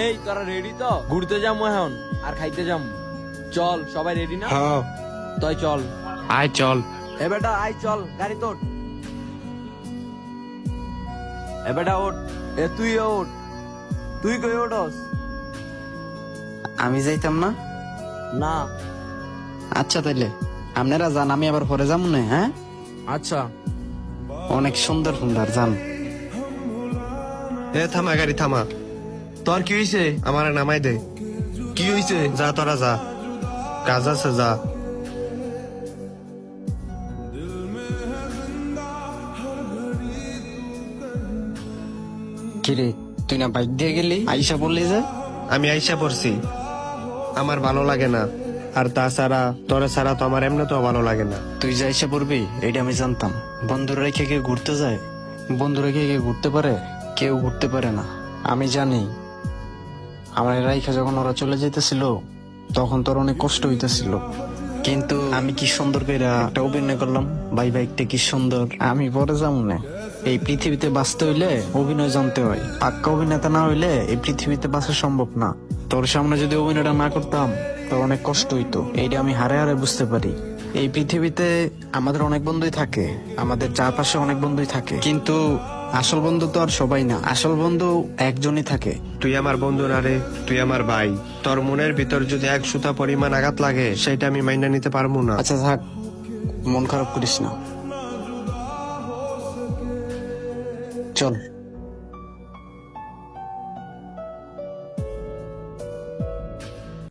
এই তোরা রেডি তো? ঘুরতে যাবো এখন আর খাইতে যাবো। চল সবাই রেডি না? হ্যাঁ তাই চল। আয় চল। এ বেটা আই চল, গাড়ি তোট। এ বেটা ওঠ। এ তুই ওঠ। তুই কই ওঠস? আমি যাইতাম না। না। আচ্ছা তাইলে আপনারা যান, আমি আবার পরে যাবো না। হ্যাঁ আচ্ছা। অনেক সুন্দর সুন্দর যান। এ থামা, গাড়ি থামা। তোর কি হইছে? আমার নামাই দে। কি হইছে? যা তোরা যা, কাজ আছে যা। কিরে তুই না বাইক দিয়ে গেলি, আইসা বললি যে? আমি আইসা পড়ছি, আমার ভালো লাগে না। আর তাছাড়া তোরা ছাড়া তো আমার এমনি তো ভালো লাগে না। তুই যে আইসা পড়বি এটা আমি জানতাম। বন্ধুরা রেখে কেউ ঘুরতে যায়? বন্ধু রেখে কেউ ঘুরতে পারে? কেউ ঘুরতে পারে না। আমি জানি আমার রাইখা যখন ওরা চলে যেতেছিল তখন তোর অনেক কষ্ট হইতেছিল, কিন্তু আমি কি সুন্দর করে একটা অভিনয় করলাম। ভাই বাইকটা কি সুন্দর। আমি পরে যাবো না। এই পৃথিবীতে বাঁচতে হইলে অভিনয় জানতে হয়। পাক্কা অভিনেতা না হইলে এই পৃথিবীতে বাঁচা সম্ভব না। তোর সামনে যদি অভিনয়টা না করতাম তোর অনেক কষ্ট হইতো। এইটা আমি হারে হারে বুঝতে পারি। এই পৃথিবীতে আমাদের অনেক বন্ধুই থাকে, আমাদের চারপাশে অনেক বন্ধুই থাকে, কিন্তু আসল বন্ধু তো আর সবাই না। আসল বন্ধু একজনই থাকে। তুই আমার বন্ধু না রে, তুই আমার ভাই। তোর মনের ভিতর যদি এক সুতা পরিমাণ আঘাত লাগে সেটা আমি মাইনা নিতে পারবো না। আচ্ছা থাক, মন খারাপ করিস না, চল।